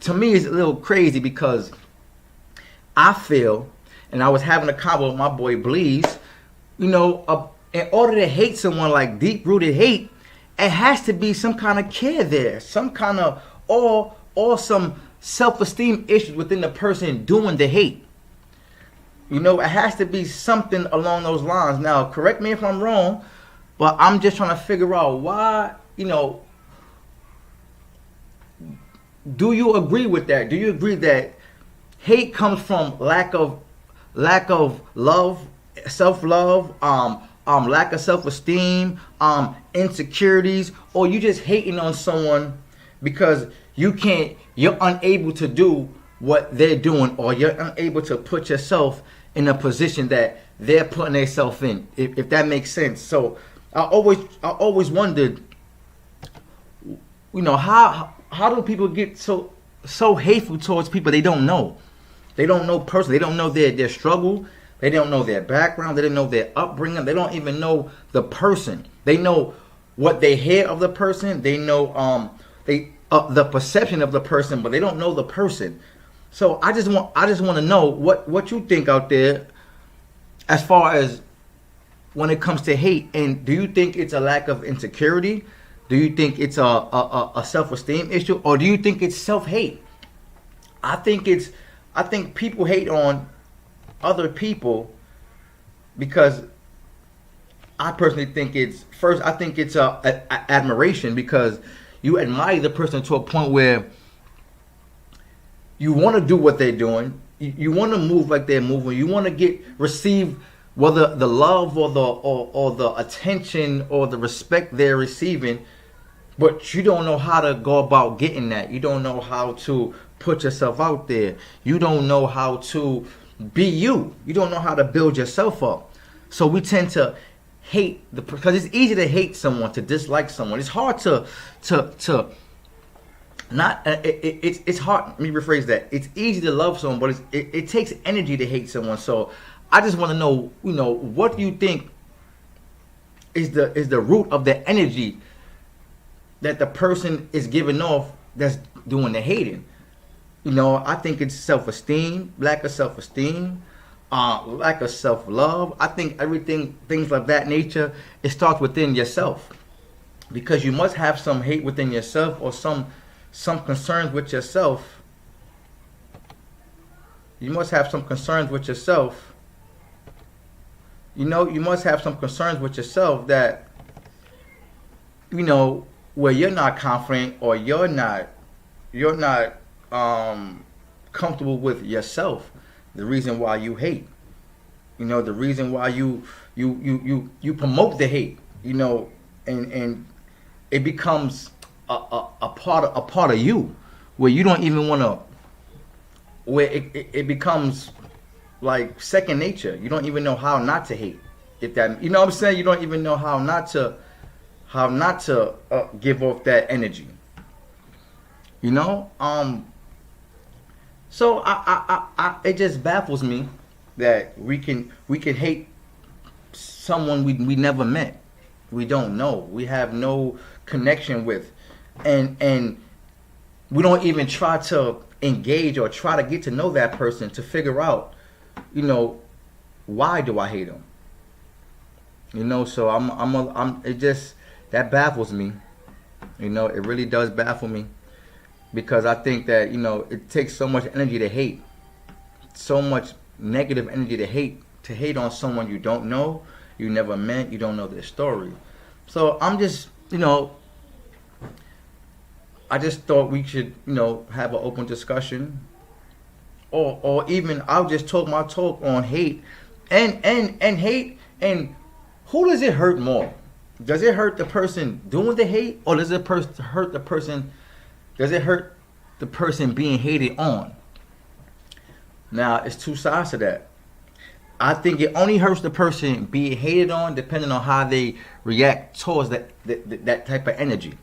to me it's a little crazy because I feel, and I was having a convo with my boy Bleeze, you know, in order to hate someone, like deep-rooted hate, it has to be some kind of care there, some kind of, or some self-esteem issues within the person doing the hate. You know, it has to be something along those lines. Now, correct me if I'm wrong, but I'm just trying to figure out why, you know, do you agree with that? Do you agree that hate comes from lack of love, self-love, lack of self-esteem, insecurities, or you just hating on someone because you're unable to do what they're doing, or you're unable to put yourself in a position that they're putting themselves in, if that makes sense. So I always wondered, you know, how do people get so hateful towards people they don't know? They don't know personally. They don't know their struggle. They don't know their background. They don't know their upbringing. They don't even know the person. They know what they hear of the person. They know the perception of the person, but they don't know the person. So I just want to know what you think out there as far as when it comes to hate. And do you think it's a lack of insecurity? Do you think it's a self-esteem issue, or do you think it's self-hate? I think people hate on other people because I personally think it's admiration, because you admire the person to a point where you want to do what they're doing. You want to move like they're moving. You want to receive whether the love or the attention or the respect they're receiving, but you don't know how to go about getting that. You don't know how to put yourself out there. You don't know how to be you. You don't know how to build yourself up. So we tend to hate because it's easy to hate someone, to dislike someone. It's hard to not. It's hard. Let me rephrase that. It's easy to love someone, but it takes energy to hate someone. So I just want to know, you know, what do you think is the root of the energy that the person is giving off that's doing the hating? You know, I think it's self-esteem, lack of self-esteem, lack of self-love. I think things of that nature, it starts within yourself, because you must have some hate within yourself, or some concerns with yourself. You must have some concerns with yourself. You know, you must have some concerns with yourself that, you know, where you're not confident, or you're not comfortable with yourself. The reason why you hate, you know, the reason why you promote the hate, you know, and it becomes a part of you, where you don't even want to, where it becomes like second nature. You don't even know how not to hate. If that, you know what I'm saying? You don't even know how not to give off that energy. You know, so I it just baffles me that we can hate someone we never met, we don't know, we have no connection with, and we don't even try to engage or try to get to know that person to figure out, you know, why do I hate them? You know, so I'm it just, that baffles me. You know, it really does baffle me, because I think that, you know, it takes so much energy to hate, so much negative energy to hate on someone you don't know, you never met, you don't know their story. So I'm just, you know, I just thought we should, you know, have an open discussion, or even I'll just talk my talk on hate and hate, and who does it hurt more? Does it hurt the person doing the hate, or does it hurt the person? Does it hurt the person being hated on? Now, it's two sides to that. I think it only hurts the person being hated on, depending on how they react towards that type of energy.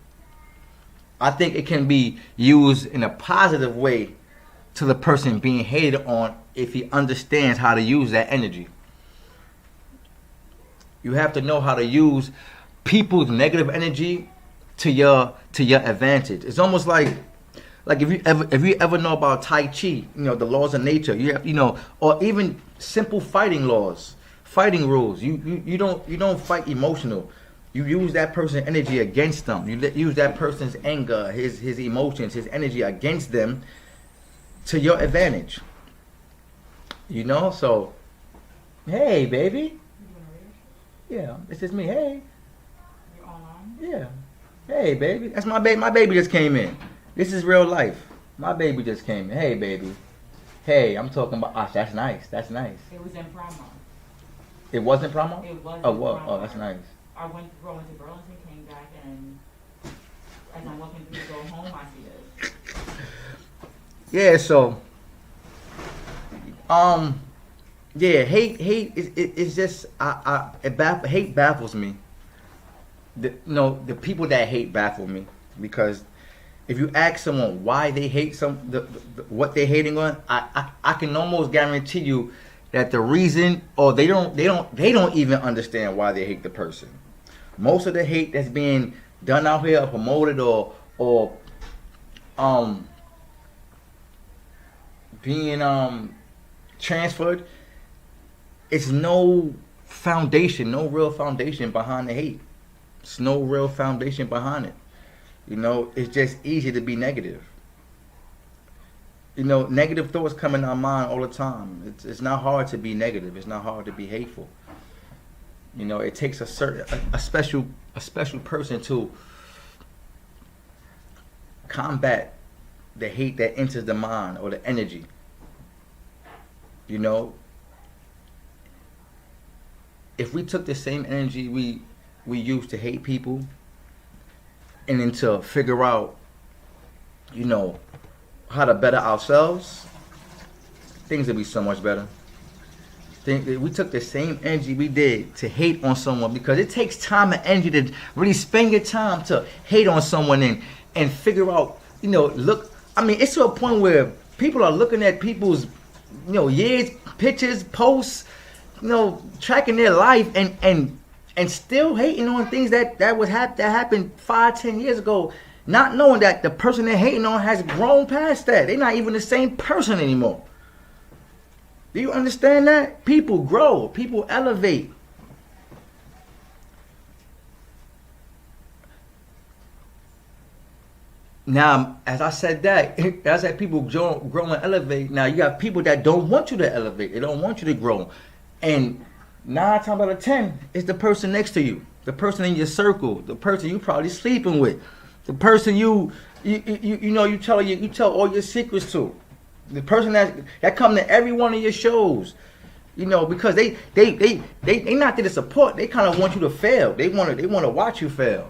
I think it can be used in a positive way to the person being hated on, if he understands how to use that energy. You have to know how to use people's negative energy to your advantage. It's almost like Like if you ever know about Tai Chi, the laws of nature, or even simple fighting laws, fighting rules. You don't fight emotional. You use that person's energy against them. Use that person's anger, his emotions, his energy against them to your advantage. So hey baby. Yeah, this is me. Hey. You're online? Yeah. Hey baby. That's my baby. My baby just came in. This is real life. My baby just came in. Hey baby. Hey, I'm talking about that's nice. That's nice. It was in promo. It wasn't promo? It was Oh in well, promo. oh that's nice. I went to Burlington, came back, and as I'm walking through to go home, I see this. Yeah, so yeah, hate is just hate baffles me. The people that hate baffle me because if you ask someone why they hate what they're hating on, I can almost guarantee you that the reason, or they don't even understand why they hate the person. Most of the hate that's being done out here, or promoted, or being transferred, it's no foundation, no real foundation behind the hate. It's no real foundation behind it. It's just easy to be negative. Negative thoughts come in our mind all the time. It's not hard to be negative. It's not hard to be hateful. It takes a special person to combat the hate that enters the mind or the energy. If we took the same energy we use to hate people and then to figure out, how to better ourselves, things would be so much better. We took the same energy we did to hate on someone, because it takes time and energy to really spend your time to hate on someone and figure out, it's to a point where people are looking at people's, years, pictures, posts, tracking their life and still hating on things that happened 5-10 years ago, not knowing that the person they're hating on has grown past that. They're not even the same person anymore. Do you understand that? People grow. People elevate. Now, as I said that, I said people grow and elevate. Now, you got people that don't want you to elevate. They don't want you to grow. And 9 times out of 10, it's the person next to you. The person in your circle. The person you probably sleeping with. The person you tell all your secrets to. The person that come to every one of your shows. Because they not there to support. They kind of want you to fail. They want to watch you fail.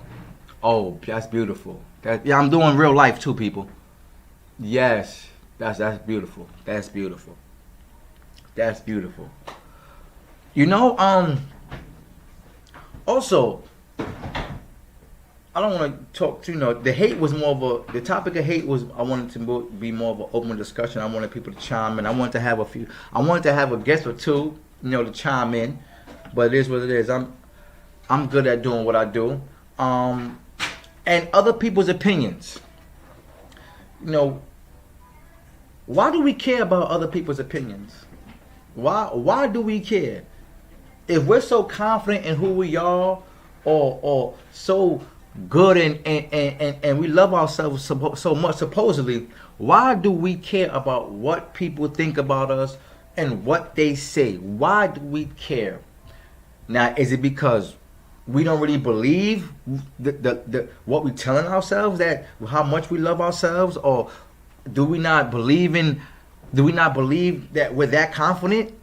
Oh, that's beautiful. I'm doing real life too, people. Yes, that's beautiful. That's beautiful. That's beautiful. Also, I don't want to talk to, the hate was more of the topic of hate was, I wanted to be more of an open discussion. I wanted people to chime in. I wanted to have a guest or two, to chime in, but it is what it is. I'm good at doing what I do. And other people's opinions. Why do we care about other people's opinions? Why do we care? If we're so confident in who we are, or so good and we love ourselves so much supposedly, why do we care about what people think about us and what they say? Why do we care? Now, is it because we don't really believe the what we're telling ourselves, that how much we love ourselves, or do we not believe that we're that confident?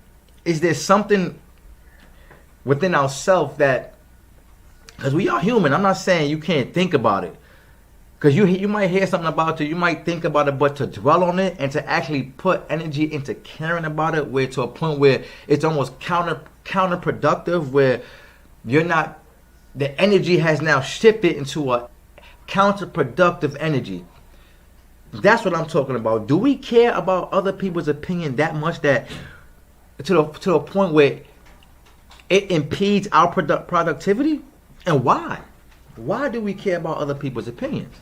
Is there something within ourselves that, because we are human, I'm not saying you can't think about it, because you might hear something about it, you might think about it, but to dwell on it and to actually put energy into caring about it, where to a point where it's almost counterproductive, where you're not, the energy has now shifted into a counterproductive energy. That's what I'm talking about. Do we care about other people's opinion that much, that to a point where it impedes our productivity? And why? Why do we care about other people's opinions?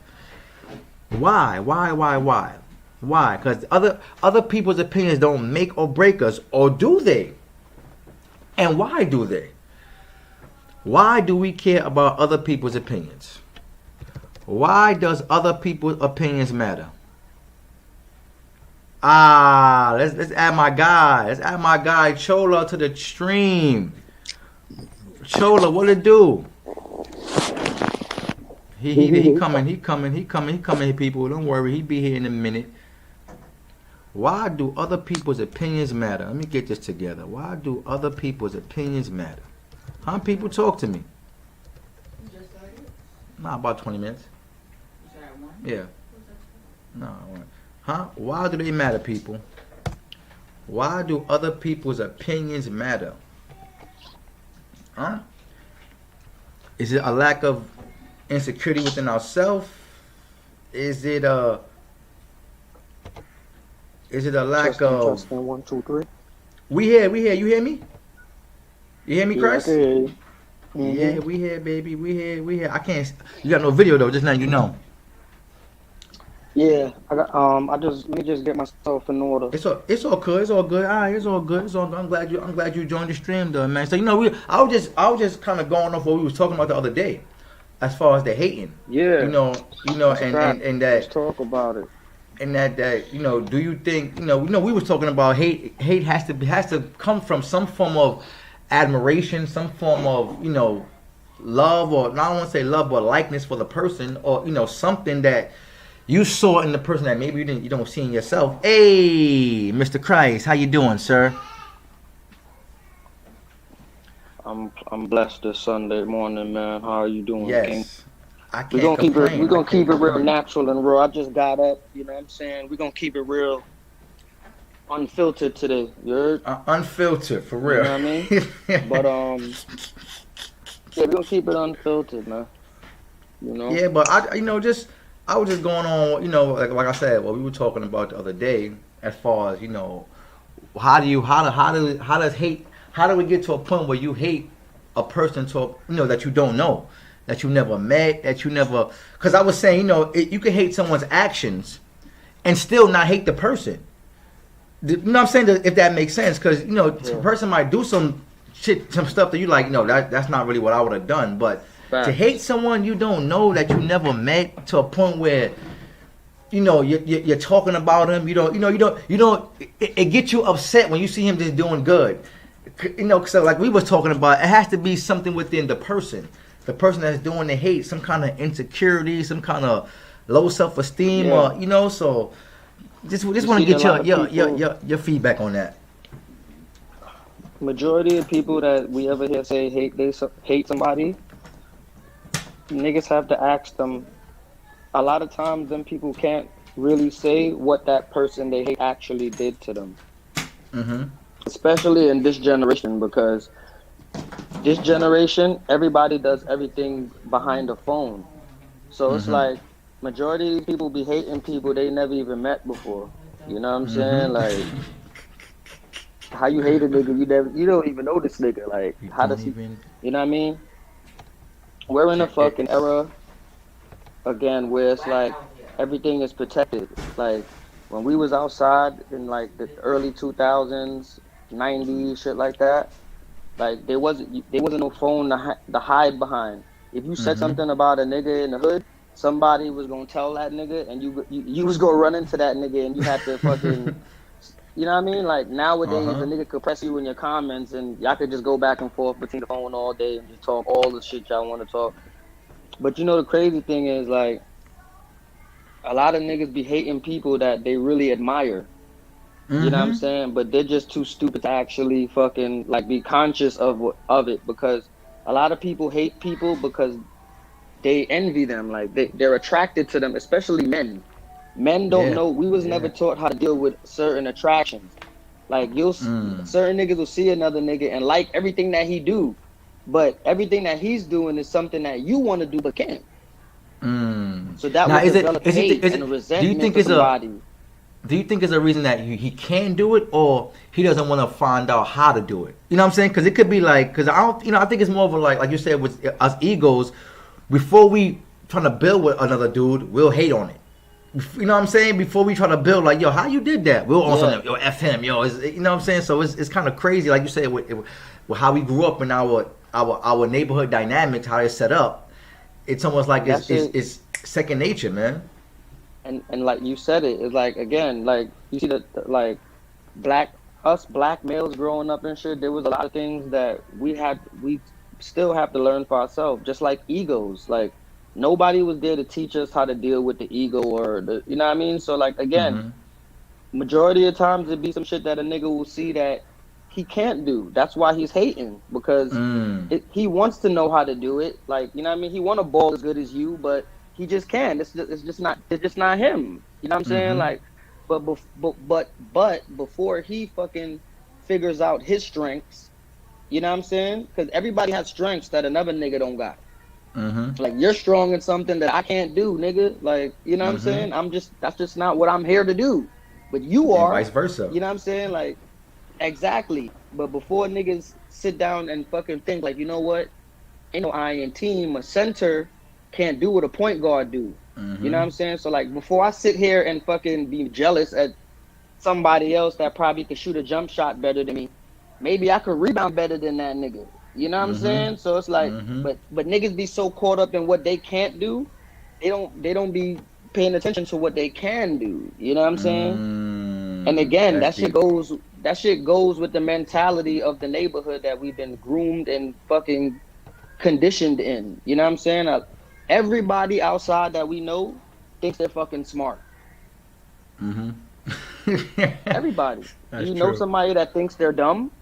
Why? Why? Because other people's opinions don't make or break us, or do they? And why do they? Why do we care about other people's opinions? Why does other people's opinions matter? Let's add my guy. Let's add my guy Chola to the stream. Chola, what it do? He coming, people. Don't worry, he be here in a minute. Why do other people's opinions matter? Let me get this together. Why do other people's opinions matter? How people talk to me? Nah, about 20 minutes. Yeah. No. Huh? Why do they matter, people? Why do other people's opinions matter? Huh? Is it a lack of insecurity within ourselves? Is it a lack of? Testing, 1, 2, 3. We here. You hear me? You hear me, Chris? Yeah, I can hear you. Yeah, we here, baby. We here. I can't. You got no video though. Just letting you know. Yeah, I got. Let me just get myself in order. It's all good. It's all good. All right, it's all good. I'm glad you joined the stream, though, man. So I was just kind of going off what we was talking about the other day, as far as the hating. Yeah. And that. Let's talk about it. And that do you think we was talking about hate has to come from some form of admiration, some form of love, or not, I don't want to say love, but likeness for the person, or something that you saw in the person that maybe you don't see in yourself. Hey, Mr. Christ, how you doing, sir? I'm blessed this Sunday morning, man. How are you doing, King? Yes. I can't We're gonna complain. keep it real natural and raw. I just got up, you know what I'm saying? We're gonna keep it real unfiltered today. You heard? Unfiltered, for real. You know what I mean? But yeah, we're gonna keep it unfiltered, man. Yeah, but I was just going on, like I said, what we were talking about the other day, as far as how do we get to a point where you hate a person that you don't know, that you never met, because I was saying, you can hate someone's actions and still not hate the person. You know what I'm saying? If that makes sense, because a person might do some stuff that you like, that's not really what I would have done, but to hate someone you don't know, that you never met, to a point where you're talking about him, it gets you upset when you see him just doing good. So like we was talking about, it has to be something within the person that's doing the hate, some kind of insecurity, some kind of low self-esteem, or so. Just want to get your feedback on that. Majority of people that we ever hear say hate somebody, niggas have to ask them. A lot of times, them people can't really say what that person they hate actually did to them. Mm-hmm. Especially in this generation, because this generation, everybody does everything behind the phone. So it's like, majority of people be hating people they never even met before. You know what I'm saying? Like, how you hate a nigga, you don't even know this nigga. Like, how does he, you know what I mean? We're in a fucking era, again, where it's like, everything is protected. Like, when we was outside in like the early 2000s, 90s, shit like that, like there wasn't no phone to hide behind. If you said something about a nigga in the hood, somebody was gonna tell that nigga, and you was gonna run into that nigga, and you had to fucking, you know what I mean? Like nowadays, a nigga could press you in your comments, and y'all could just go back and forth between the phone all day and just talk all the shit y'all want to talk. But the crazy thing is, like, a lot of niggas be hating people that they really admire. You know what I'm saying? But they're just too stupid to actually fucking like be conscious of it, because a lot of people hate people because they envy them. Like they're attracted to them, especially men. Men don't know. We was never taught how to deal with certain attractions. Like certain niggas will see another nigga and like everything that he do, but everything that he's doing is something that you want to do but can't. So that would develop hate and resentment for somebody. Do you think it's a reason that he can do it, or he doesn't want to find out how to do it? You know what I'm saying? Because it could be like, because I think it's more of a like you said, with us egos, before we trying to build with another dude, we'll hate on it. You know what I'm saying? Before we try to build, like, yo, how you did that? We'll also, Yeah. yo, F him, yo. You know what I'm saying? So it's kind of crazy, like you said, with how we grew up in our neighborhood dynamics, how it's set up. It's almost like That shit, it's second nature, man. and like you said it's like again, like you see like black black males growing up and shit. There was a lot of things that we still have to learn for ourselves. Just like egos, like nobody was there to teach us how to deal with the ego or the, you know what I mean. So like again, Mm-hmm. majority of times it be some shit that a nigga will see that he can't do. That's why he's hating because Mm. he wants to know how to do it. Like you know what I mean. He want to ball as good as you, but he just can't. It's just not him. You know what I'm saying? Mm-hmm. Like, but before he fucking figures out his strengths, you know what I'm saying? Because everybody has strengths that another nigga don't got. Mm-hmm. Like you're strong in something that I can't do, nigga. Like you know what I'm Mm-hmm. saying? That's just not what I'm here to do. But you And are. vice versa. You know what I'm saying? Like exactly. But before niggas sit down and fucking think like, you know what? Ain't no iron team. A center can't do what a point guard do. You know Mm-hmm. what I'm saying? So like before I sit here and fucking be jealous at somebody else that probably could shoot a jump shot better than me, maybe I could rebound better than that nigga. You know what I'm Mm-hmm. saying? So it's like, Mm-hmm. but niggas be so caught up in what they can't do, they don't be paying attention to what they can do. You know what I'm saying? And again, That's deep. that shit goes with the mentality of the neighborhood that we've been groomed and fucking conditioned in. You know what I'm saying? Everybody outside that we know thinks they're fucking smart. Mm-hmm. Everybody. Do That's you know true. somebody that thinks they're dumb?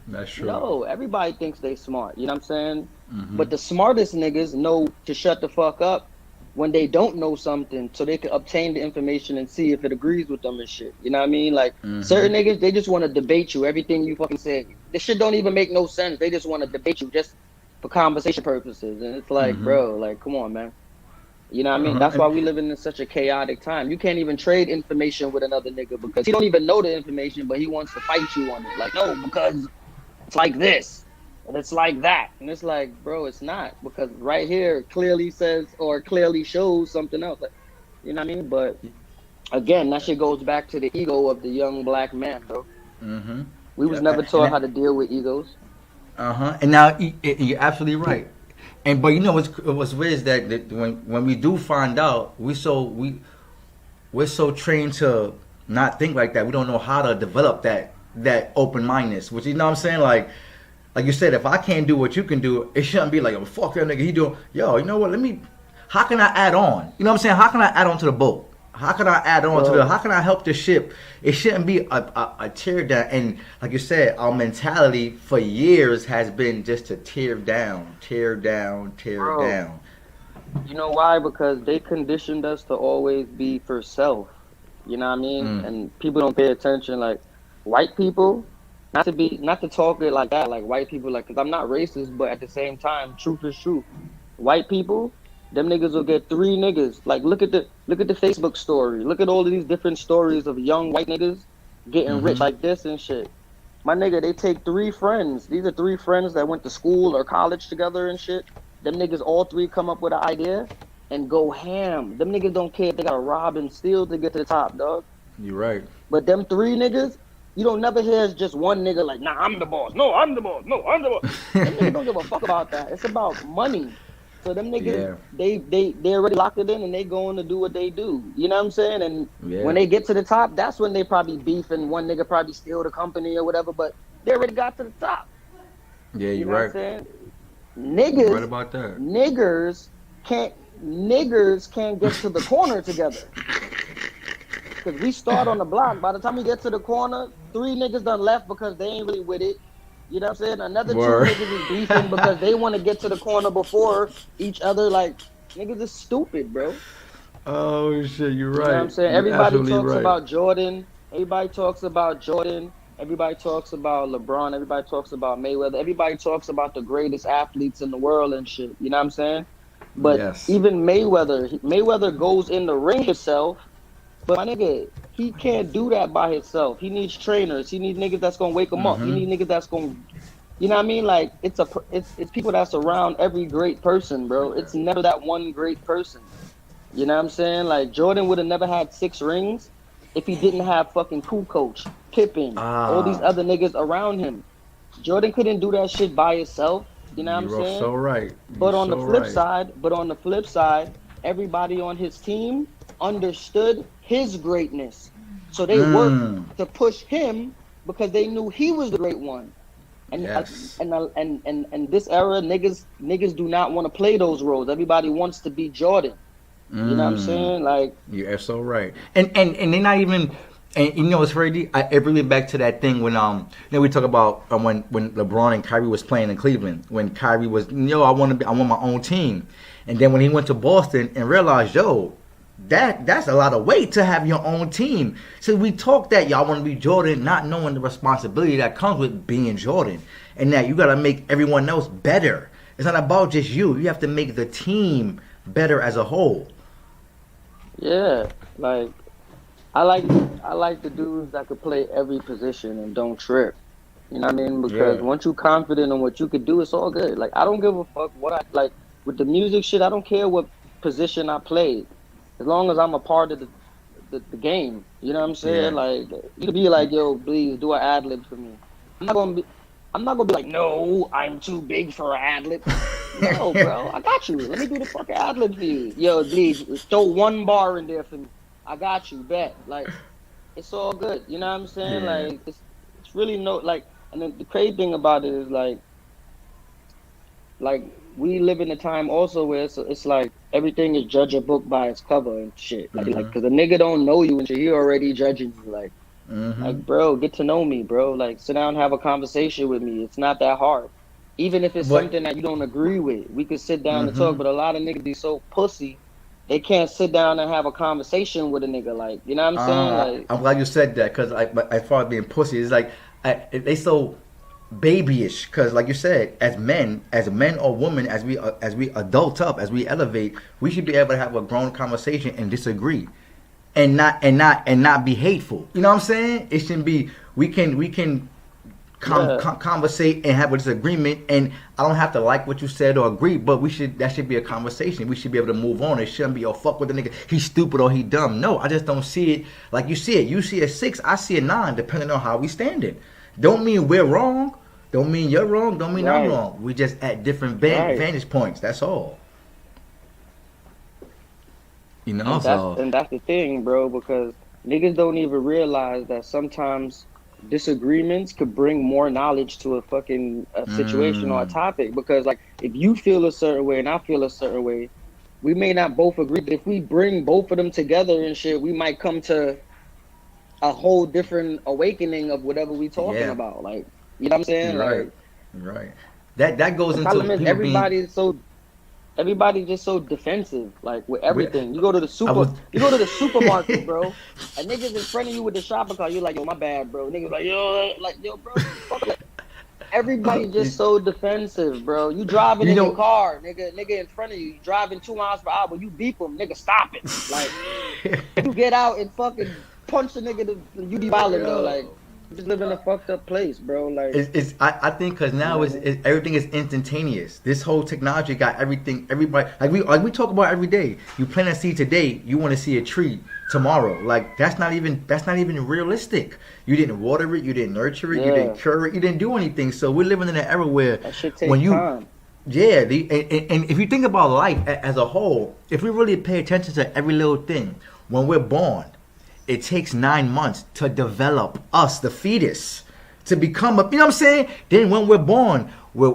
That's true. No, everybody thinks they smart. You know what I'm saying? Mm-hmm. But the smartest niggas know to shut the fuck up when they don't know something so they can obtain the information and see if it agrees with them and shit. You know what I mean? Like Mm-hmm. certain niggas, they just want to debate you, everything you fucking say. This shit don't even make no sense. They just want to debate you just for conversation purposes. And it's like, Mm-hmm. bro, like, come on, man. You know what I mean? Uh-huh. That's why we live in such a chaotic time. You can't even trade information with another nigga because he don't even know the information, but he wants to fight you on it. Like, no, because it's like this and it's like that. And it's like, bro, it's not because right here clearly says or clearly shows something else. Like, you know what I mean? But again, that shit goes back to the ego of the young black man, bro. Mm-hmm. We was never taught how And to deal with egos. uh-huh. And now you're absolutely right. And but you know what's weird is that when we do find out, we're so trained to not think like that. We don't know how to develop that open mindedness. Which you know what I'm saying? Like you said, if I can't do what you can do, it shouldn't be like, oh fuck that nigga, he doing yo, you know what, how can I add on? You know what I'm saying? How can I add on to the boat? How can I add on to Bro, how can I help the ship? It shouldn't be a tear down. And like you said, our mentality for years has been just to tear down, tear down, tear bro, down. you know why? Because they conditioned us to always be for self. You know what I mean? Mm. And people don't pay attention. Like white people, not to talk it like that. Like white people, like, because I'm not racist, but at the same time, truth is truth. White people, them niggas will get three niggas. Like look at the Facebook story. Look at all of these different stories of young white niggas getting rich Mm-hmm. like this and shit. My nigga, they take three friends. These are three friends that went to school or college together and shit. Them niggas all three come up with an idea and go ham. Them niggas don't care if they gotta rob and steal to get to the top, dog. You're right. But them three niggas, you don't never hear just one nigga like, nah, I'm the boss. No, I'm the boss. No, I'm the boss. Them niggas don't give a fuck about that. It's about money. So them niggas, Yeah. they already locked it in and they going to do what they do. You know what I'm saying? And when Yeah. they get to the top, that's when they probably beef and one nigga probably steal the company or whatever. But they already got to the top. Yeah, You you're know what I'm right. saying? You're right Niggas, about that. niggers can't get to the corner together. Cause we start on the block. By the time we get to the corner, three niggas done left because they ain't really with it. You know what I'm saying? Another two Word. niggas is beefing because they want to get to the corner before each other. Like niggas is stupid, bro. Oh shit, you're You know what I'm right. saying? You're Everybody absolutely talks right. about Jordan. Everybody talks about Jordan. Everybody talks about LeBron. Everybody talks about Mayweather. Everybody talks about the greatest athletes in the world and shit. You know what I'm saying? But Yes. even Mayweather goes in the ring himself. But my nigga, he can't do that by himself. He needs trainers. He needs niggas that's gonna wake him up. He Mm-hmm. needs niggas that's gonna, you know what I mean? Like it's people that's around every great person, bro. It's never that one great person. You know what I'm saying? Like Jordan would have never had 6 rings if he didn't have fucking Kukoc, Pippen, all these other niggas around him. Jordan couldn't do that shit by himself. You know what I'm You're saying? so right. But on the flip side, everybody on his team understood his greatness. So they worked to push him because they knew he was the great one. And Yes. and this era, niggas do not want to play those roles. Everybody wants to be Jordan. You know what I'm saying? Like, You're so right. And they're not even. And you know it's crazy. It brings me back to that thing when we talk about when LeBron and Kyrie was playing in Cleveland. When Kyrie was I want my own team, and then when he went to Boston and realized that's a lot of weight to have your own team. So we talk that y'all want to be Jordan, not knowing the responsibility that comes with being Jordan, and that you got to make everyone else better. It's not about just you. You have to make the team better as a whole. yeah, like I like the dudes that could play every position and don't trip. You know what I mean? Because once you're confident in what you could do, it's all good. Like I don't give a fuck what I like with the music shit. I don't care what position I play, as long as I'm a part of the game. You know what I'm saying? Yeah. Like you could be like, yo, please do an ad lib for me. I'm not gonna be like, no, I'm too big for an ad lib. No, bro, I got you. Let me do the fucking ad lib for you. Yo, please throw one bar in there for me. I got you, bet. Like, it's all good. You know what I'm saying? Yeah. Like, it's really and then the crazy thing about it is like we live in a time also where it's like everything is judge a book by its cover and shit. Like, cause the nigga don't know you and shit, he already judging you. Like, bro, get to know me, bro. Like, sit down and have a conversation with me. It's not that hard. Even if it's something that you don't agree with, we could sit down and talk. But a lot of niggas be so pussy. They can't sit down and have a conversation with a nigga, like, you know what I'm saying? Like, I'm glad you said that, because as far as being pussy, it's like they so babyish. Because like you said, as men or women, as we adult up, as we elevate, we should be able to have a grown conversation and disagree, and not be hateful. You know what I'm saying? It shouldn't be. We can conversate and have a disagreement, and I don't have to like what you said or agree, but that should be a conversation. We should be able to move on. It shouldn't be, oh, fuck with the nigga, he's stupid or he dumb. No, I just don't see it like you see it. You see a 6, I see a 9, depending on how we standing. Don't mean we're wrong, don't mean you're wrong, don't mean I'm wrong. We just at different vantage points, that's all. You know, and that's the thing, bro, because niggas don't even realize that sometimes disagreements could bring more knowledge to a fucking situation or a topic. Because like if you feel a certain way and I feel a certain way, we may not both agree, but if we bring both of them together and shit, we might come to a whole different awakening of whatever we talking about. Like, you know what I'm saying? Right. That goes into everybody's just so defensive, like with everything. You go to the supermarket, bro. A nigga's in front of you with the shopping cart. You're like, yo, my bad, bro. Niggas yo, bro. Fuck. Everybody just so defensive, bro. You driving in your car, nigga in front of you, driving 2 miles per hour. You beep him, nigga, stop it. Like, you get out and fucking punch the nigga. You be violent though, like. Just live in a fucked up place, bro. Like I think because now everything is instantaneous. This whole technology got everything. Everybody like we talk about every day. You plant a seed today, you want to see a tree tomorrow. Like that's not even realistic. You didn't water it, you didn't nurture it, you didn't cure it, you didn't do anything. So we're living in an era where that shit takes time. Yeah, and if you think about life as a whole, if we really pay attention to every little thing, when we're born, it takes 9 months to develop us, the fetus, to become you know what I'm saying? Then when we're born, we're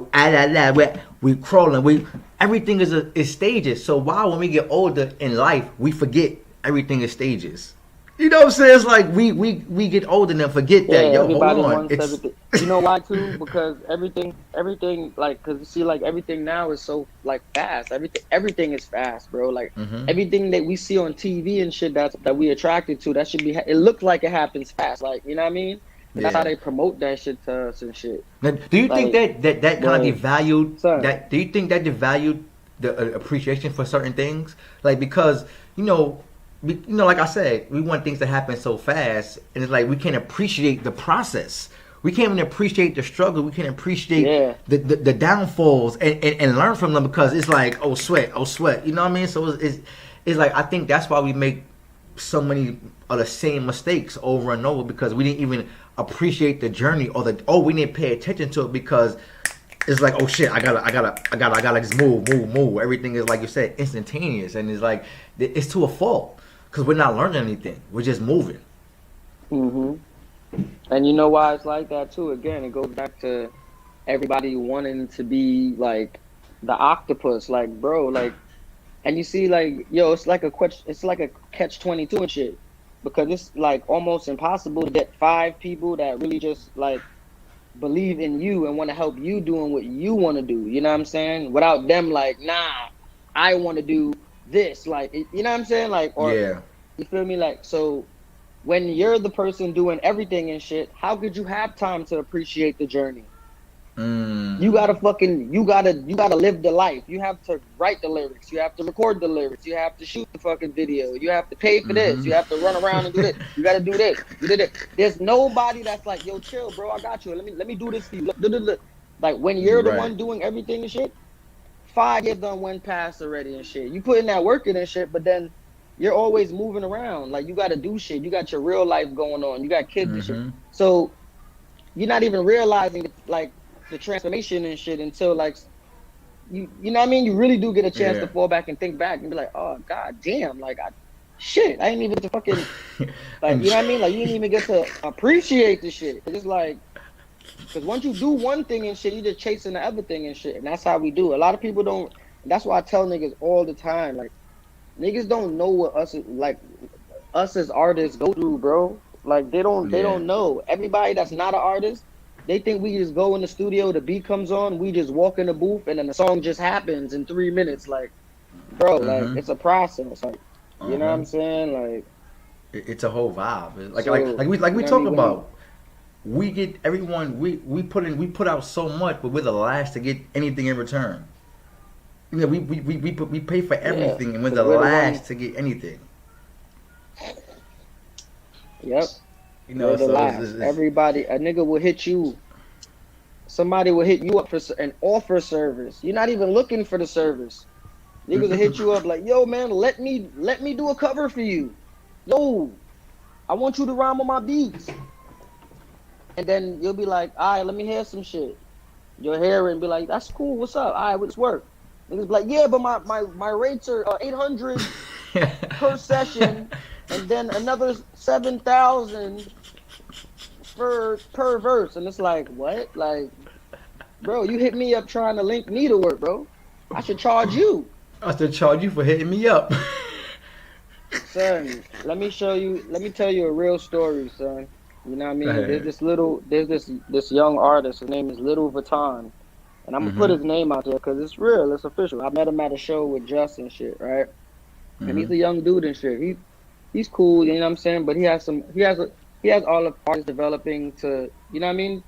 crawling. Everything is stages. So why when we get older in life, we forget everything is stages? You know what I'm saying? It's like we get older and then forget that. Yo, hold on. Wants everything. You know why too? Because everything, like, cause you see, like everything now is so like fast. Everything is fast, bro. Like everything that we see on TV and shit that we attracted to, that should be. It looks like it happens fast. Like, you know what I mean? And that's how they promote that shit to us and shit. Now, do you think that kind of devalued that? Do you think that devalued the appreciation for certain things? Like, because like I said, we want things to happen so fast, and it's like we can't appreciate the process. We can't even appreciate the struggle. We can't appreciate the downfalls and learn from them, because it's like, oh sweat. You know what I mean? So it's like I think that's why we make so many of the same mistakes over and over, because we didn't even appreciate the journey, or we didn't pay attention to it, because it's like, oh shit, I gotta just move. Everything is, like you said, instantaneous, and it's like it's to a fault because we're not learning anything. We're just moving. Hmm. And you know why it's like that too? Again, it goes back to everybody wanting to be like the octopus, like bro, like, and you see, like, yo, it's like a catch 22 and shit, because it's like almost impossible to get 5 people that really just like believe in you and want to help you doing what you want to do. You know what I'm saying? Without them, like, nah, I want to do this, like, you know what I'm saying? Like, or Yeah. you feel me? Like, so when you're the person doing everything and shit, how could you have time to appreciate the journey? You gotta live the life. You have to write the lyrics. You have to record the lyrics. You have to shoot the fucking video. You have to pay for this. You have to run around and do this. You gotta do this. You did it. There's nobody that's like, yo, chill, bro. I got you. Let me do this for you. Like when you're the one doing everything and shit, 5 years done went past already and shit. You put in that work in and shit, but then you're always moving around. Like you gotta do shit. You got your real life going on. You got kids and shit. So you're not even realizing like the transformation and shit until like you know what I mean? You really do get a chance to fall back and think back and be like, oh god damn, like I didn't even get to fucking like, you know what I mean? Like you didn't even get to appreciate the shit. It's like, because once you do one thing and shit, you just chasing the other thing and shit, and that's how we do. A lot of people don't. That's why I tell niggas all the time, like niggas don't know what us as artists go through, bro. Like they don't know. Everybody that's not an artist, they think we just go in the studio, the beat comes on, we just walk in the booth, and then the song just happens in 3 minutes. Like, bro, like it's a process. Like, you know what I'm saying? Like, it's a whole vibe. Like, So, like we you know talk what I mean? about. We get everyone. We put out so much, but we're the last to get anything in return. You know, we pay for everything, and we're the last to get anything. Yep. You know, We're the so last. it's Everybody, a nigga will hit you. Somebody will hit you up for an offer service. You're not even looking for the service. Niggas will hit you up like, yo, man, let me do a cover for you. Yo, I want you to rhyme on my beats. And then you'll be like, all right, let me hear some shit. You'll hear it and be like, that's cool. What's up? All right, what's work? Niggas be like, yeah, but my rates are 800 per session, and then another 7,000 per verse. And it's like, what? Like, bro, you hit me up trying to link me to work, bro. I should charge you. I should charge you for hitting me up. Son, let me tell you a real story, son. You know what I mean? There's this young artist. His name is Little Vuitton, and I'm gonna put his name out there because it's real, it's official. I met him at a show with Just and shit, right? And he's a young dude and shit. He's cool, you know what I'm saying? But he has all of artists developing to, you know what I mean?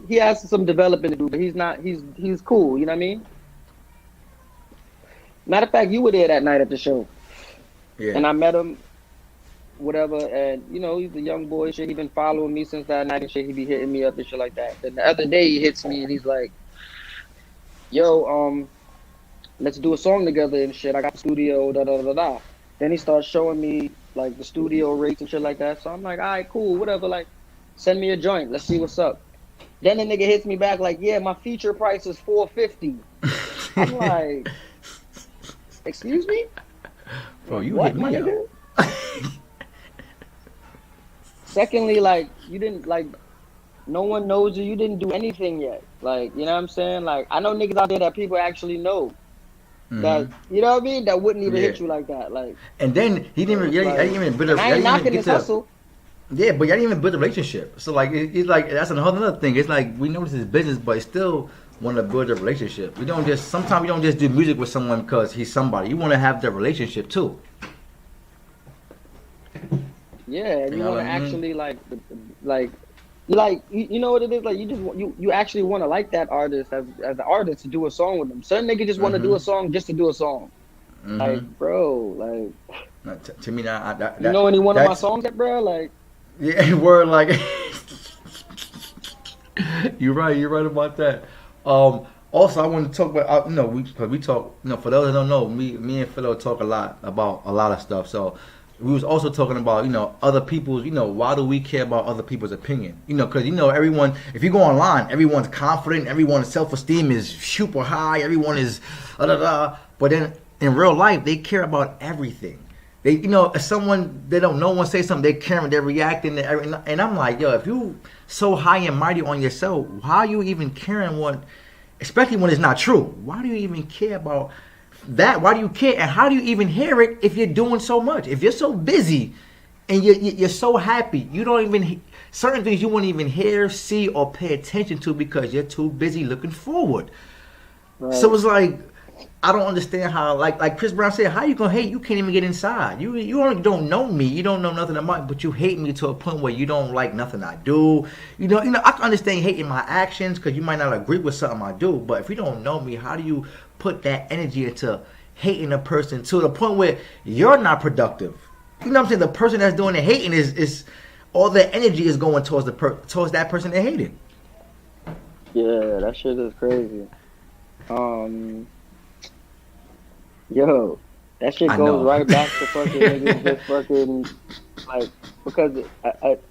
He has some developing to do, but he's cool, you know what I mean? Matter of fact, you were there that night at the show. Yeah. And I met him, whatever, and you know, he's a young boy, shit. He been following me since that night and shit. He be hitting me up and shit like that. Then the other day he hits me and he's like, yo, let's do a song together and shit. I got the studio, da da da da. Then he starts showing me like the studio rates and shit like that. So I'm like, all right, cool, whatever, like send me a joint, let's see what's up. Then the nigga hits me back like, yeah, my feature price is $450. I'm like, excuse me? Bro, you What, hit my me nigga? up. Secondly, like, you didn't, like, no one knows you. You didn't do anything yet. Like, you know what I'm saying? Like, I know niggas out there that people actually know. That, you know what I mean? That wouldn't even hit you like that. Like, and then he didn't even, I didn't even build a, I ain't knocking his hustle. Yeah, but y'all didn't even build a relationship. So like, it's like, that's another thing. It's like, we know this is business, but still want to build a relationship. Sometimes we don't just do music with someone because he's somebody. You want to have the relationship too. Yeah, and you know want what to I mean? actually you know what it is, like you actually want to like that artist as an artist to do a song with them. Some niggas just want to do a song just to do a song. Like, bro, like To me, that, you know any one of my songs that, bro, like, yeah, word, like you're right about that. Also, I want to talk about cause we talk. For those that don't know, me and Philo talk a lot about a lot of stuff. So we was also talking about other people's. Why do we care about other people's opinion? Because everyone. If you go online, everyone's confident. Everyone's self esteem is super high. Everyone is But then in real life, they care about everything. They, if someone they don't know one say something, they care and they're reacting to everything. And I'm like, yo, if you so high and mighty on yourself, how are you even caring what? Especially when it's not true. Why do you even care about that? Why do you care? And how do you even hear it if you're doing so much? If you're so busy and you're so happy, you don't even certain things you won't even hear, see, or pay attention to because you're too busy looking forward. Right. So it's like I don't understand how, like Chris Brown said, how you gonna hate? You can't even get inside. You only don't know me. You don't know nothing about me, but you hate me to a point where you don't like nothing I do. I can understand hating my actions because you might not agree with something I do. But if you don't know me, how do you put that energy into hating a person to the point where you're not productive? You know what I'm saying? The person that's doing the hating is all their energy is going towards towards that person they hated. Yeah, that shit is crazy. Yo, that shit I goes know. right back to fucking niggas just fucking like because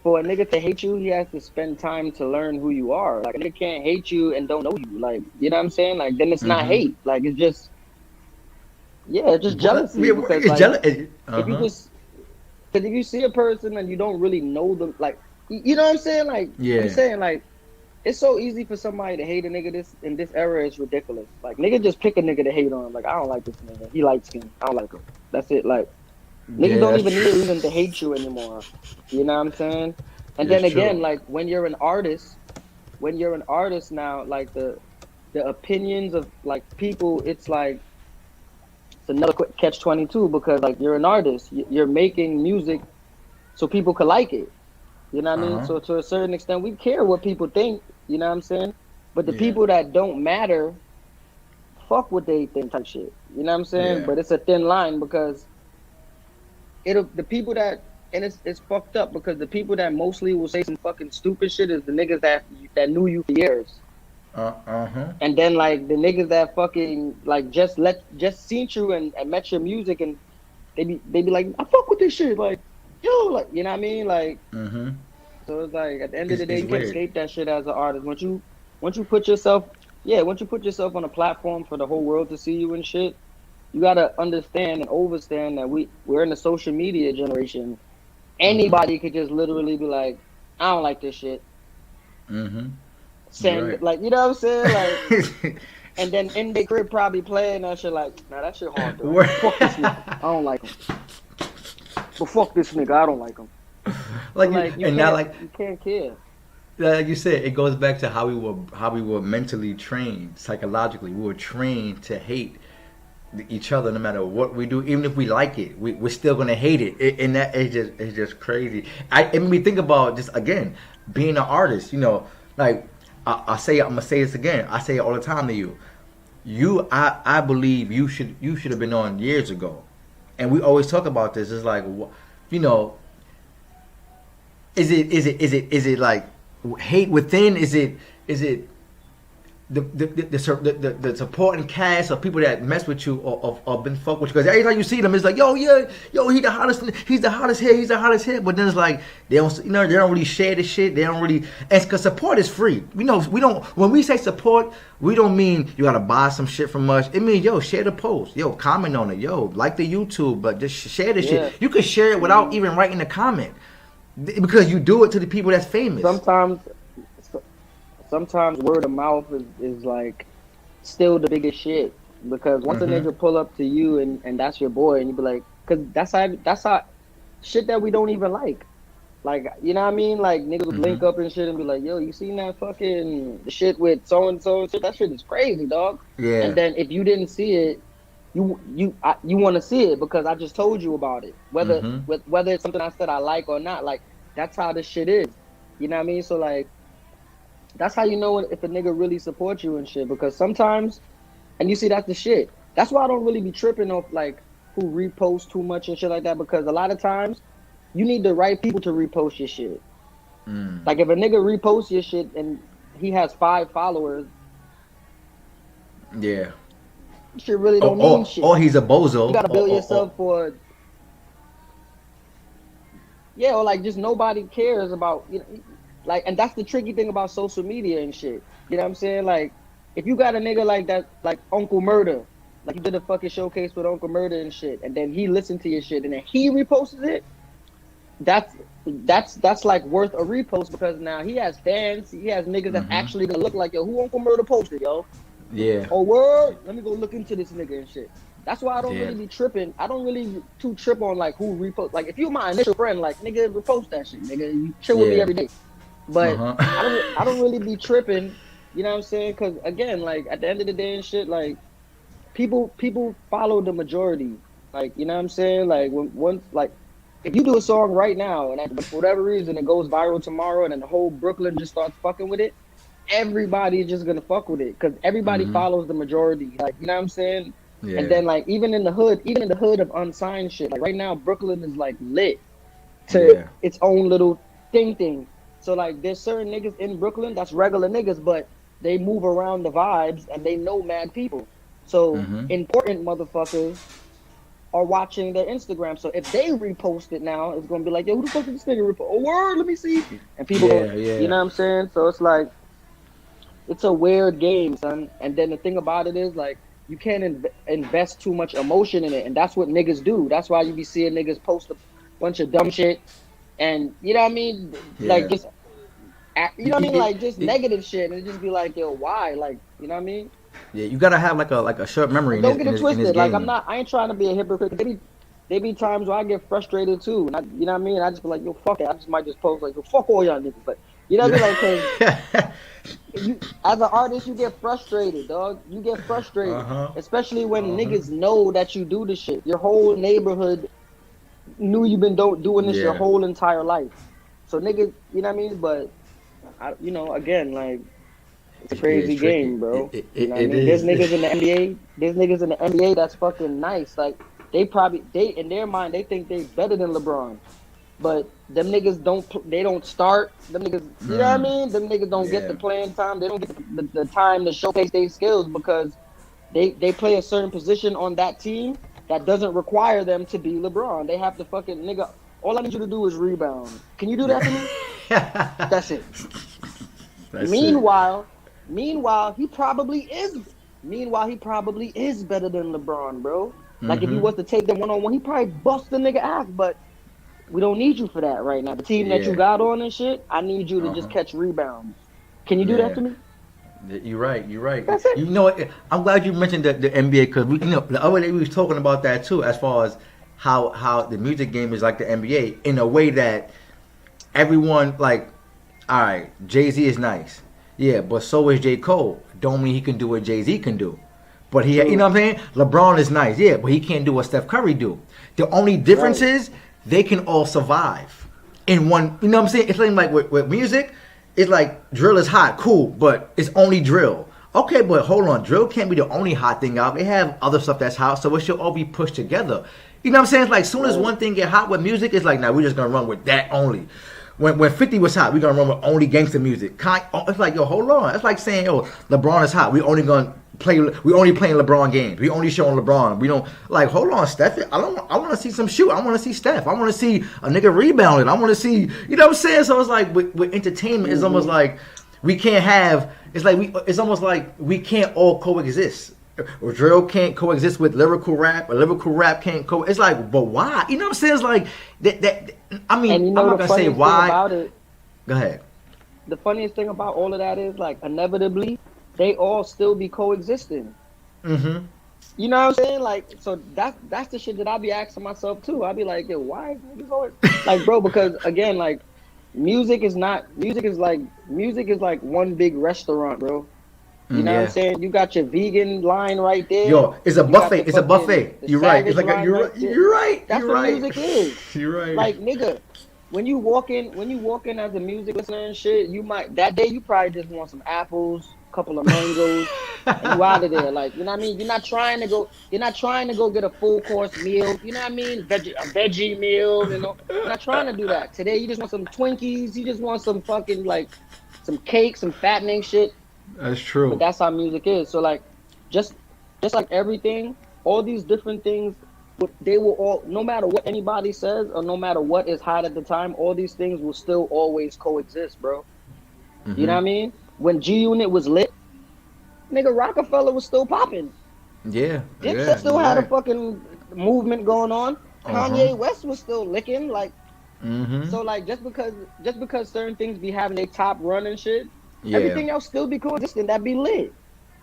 for a nigga to hate you, he has to spend time to learn who you are. Like a nigga can't hate you and don't know you. Like you know what I'm saying? Like then it's not hate. Like it's just it's just jealousy Yeah, because it's like jealous. if you just because if you see a person and you don't really know them, like you know what I'm saying? Like Yeah. I'm saying like. It's so easy for somebody to hate a nigga in this era. It's ridiculous. Like nigga just pick a nigga to hate on. Like I don't like this nigga. He light skin. I don't like him. That's it. Like niggas don't that's even need true. a reason to hate you anymore. You know what I'm saying? And That's then again, true. like when you're an artist now, like the opinions of like people, it's like it's another catch-22 because like you're an artist. You're making music so people could like it. You know what I mean? Uh-huh. So to a certain extent, we care what people think. You know what I'm saying? But the Yeah. people that don't matter, fuck what they think type shit. You know what I'm saying? Yeah. But it's a thin line because the people that and it's fucked up because the people that mostly will say some fucking stupid shit is the niggas that knew you for years. Uh-huh. And then like the niggas that fucking like just seen you and met your music and they be like, I fuck with this shit, like, yo, like you know what I mean? Like Mm-hmm. so it's like at the end of the day It's you can't weird. escape that shit as an artist. Once you put yourself on a platform for the whole world to see you and shit, you gotta understand and overstand that we're in a social media generation. Mm-hmm. Anybody could just literally be like, I don't like this shit. Mm-hmm. You're Send like you know what I'm saying? Like and then in their crib probably playing that shit like, nah, that shit hard though. right. Fuck this nigga. I don't like him. But fuck this nigga, I don't like him. like, Like and now like you can't care. like you said, it goes back to how we were mentally trained, psychologically. We were trained to hate each other no matter what we do, even if we like it, we're still gonna hate it. And that is it's just crazy. It made me think about just again being an artist. Like I'm gonna say this again. I say it all the time to you. I believe you should have been on years ago, and we always talk about this. It's like, you know, is it like hate within? Is it the supporting cast of people that mess with you or been fuck with you? Because every time you see them, it's like, yo, yeah, yo, he's the hottest here. But then it's like they don't really share the shit. They don't really, and because support is free. We don't. When we say support, we don't mean you gotta buy some shit from us. It means yo, share the post, yo, comment on it, yo, like the YouTube, but just share the Yeah. shit. You can share it without even writing a comment because you do it to the people that's famous. Sometimes word of mouth is like still the biggest shit because once a nigga pull up to you and that's your boy and you be like, cause that's how shit that we don't even like you know what I mean, like niggas would link up and shit and be like, yo, you seen that fucking shit with so and so shit? That shit is crazy, dog. Yeah. And then if you didn't see it, you want to see it because I just told you about it, whether it's something I said I like or not. Like that's how this shit is, you know what I mean? So like that's how you know if a nigga really supports you and shit. Because sometimes, and you see that's the shit. That's why I don't really be tripping off like who reposts too much and shit like that. Because a lot of times, you need the right people to repost your shit. Like if a nigga reposts your shit and he has 5 followers, Yeah. Shit really don't mean shit. Or he's a bozo. You gotta build Or- yourself for. Yeah, or like just nobody cares about, you know, like, and that's the tricky thing about social media and shit. You know what I'm saying? Like, if you got a nigga like that, like Uncle Murder, like you did a fucking showcase with Uncle Murder and shit, and then he listened to your shit and then he reposted it, that's like worth a repost because now he has fans, he has niggas that actually gonna look like, yo, who Uncle Murder posted, yo? Yeah. Oh word, let me go look into this nigga and shit. That's why I don't Yeah. really be tripping. I don't really too trip on like who repost. Like if you're my initial friend, like nigga repost that shit, nigga. You chill with me Yeah. every day. But Uh-huh. I don't really be tripping. You know what I'm saying? Because again, like at the end of the day and shit, like people follow the majority. Like you know what I'm saying? Like when once like if you do a song right now and for whatever reason it goes viral tomorrow and then the whole Brooklyn just starts fucking with it, everybody's just gonna fuck with it because everybody follows the majority. Like you know what I'm saying? Yeah. And then like even in the hood of unsigned shit, like right now Brooklyn is like lit to Yeah. its own little thing. So like there's certain niggas in Brooklyn that's regular niggas, but they move around the vibes and they know mad people. So important motherfuckers are watching their Instagram. So if they repost it now, it's gonna be like, yo, who the fuck did this nigga repost? Oh word, let me see. And people you know what I'm saying? So it's like it's a weird game, son. And then the thing about it is like you can't invest too much emotion in it, and that's what niggas do. That's why you be seeing niggas post a bunch of dumb shit, and you know what I mean, like just, you know what I mean, like just negative shit, and it just be like, yo, why, like, you know what I mean? Yeah, you gotta have like a short memory. Don't get it in this twisted. Like game. I ain't trying to be a hypocrite. There be times where I get frustrated too, and you know what I mean. I just be like, yo, fuck it. I just might just post like, yo, fuck all y'all niggas, but you know what I mean, like, cause. As an artist, you get frustrated, dog. You get frustrated, especially when niggas know that you do this shit. Your whole neighborhood knew you've been doing this your whole entire life. So niggas, you know what I mean? But, you know, again, like, it's a crazy game, bro. You know what I mean? There's niggas in the NBA. There's niggas in the NBA that's fucking nice. Like, they in their mind, they think they better than LeBron. But them niggas don't start. Them niggas, you know what I mean? Them niggas don't get the playing time. They don't get the time to showcase their skills because they play a certain position on that team that doesn't require them to be LeBron. They have to fucking, nigga, all I need you to do is rebound. Can you do that for me? That's it. Meanwhile, he probably is better than LeBron, bro. Like if he was to take them one-on-one, he probably bust the nigga ass, but we don't need you for that right now. The team that you got on and shit, I need you to just catch rebounds. Can you do that to me? You're right. That's it. You know what? I'm glad you mentioned the NBA because we, you know, the other day we was talking about that too, as far as how the music game is like the NBA in a way that everyone like. All right, Jay-Z is nice, yeah, but so is J. Cole. Don't mean he can do what Jay-Z can do. But he, you know what I'm saying? LeBron is nice, yeah, but he can't do what Steph Curry do. The only difference is they can all survive in one. You know what I'm saying? It's like with music, it's like drill is hot, cool, but it's only drill. Okay, but hold on, drill can't be the only hot thing out. They have other stuff that's hot, so it should all be pushed together. You know what I'm saying? It's like as soon as one thing get hot with music, it's like, nah, we're just gonna run with that only. When 50 was hot, we're gonna run with only gangster music. It's like, yo, hold on. It's like saying, yo, LeBron is hot. We only playing LeBron games. We only showing LeBron. We don't like. Hold on, Steph. I want to see some shoot. I want to see Steph. I want to see a nigga rebounding. I want to see. You know what I'm saying? So it's like with entertainment, it's almost like we can't have. It's almost like we can't all coexist. Or drill can't coexist with lyrical rap, or lyrical rap can't It's like, but why? You know what I'm saying? It's like that. I mean, and you know I'm not gonna say why. About it, Go ahead. The funniest thing about all of that is, like, inevitably, they all still be coexisting. Mm-hmm. You know what I'm saying? Like, so that's the shit that I be asking myself too. I be like, yo, why is niggas always like, bro? Because again, like, music is like one big restaurant, bro. You know what I'm saying? You got your vegan line right there. Yo, it's a buffet. It's a buffet. You're right. It's like you're right. That's what music is. You're right. Like, nigga, when you walk in as a music listener and shit, you might that day you probably just want some apples, a couple of mangoes, and you out of there. Like, you know what I mean? You're not trying to go get a full course meal. You know what I mean? A veggie meal. You know, you're not trying to do that. Today you just want some Twinkies. You just want some fucking like some cake, some fattening shit. That's true. But that's how music is. So like, just like everything, all these different things, they will all, no matter what anybody says or no matter what is hot at the time, all these things will still always coexist, bro. You know what I mean? When G Unit was lit, nigga, Rockefeller was still popping. Yeah. Dipset still had a right. fucking movement going on. Kanye West was still licking, like. So like just because certain things be having a top run and shit, Yeah. everything else still be coexisting. That be lit.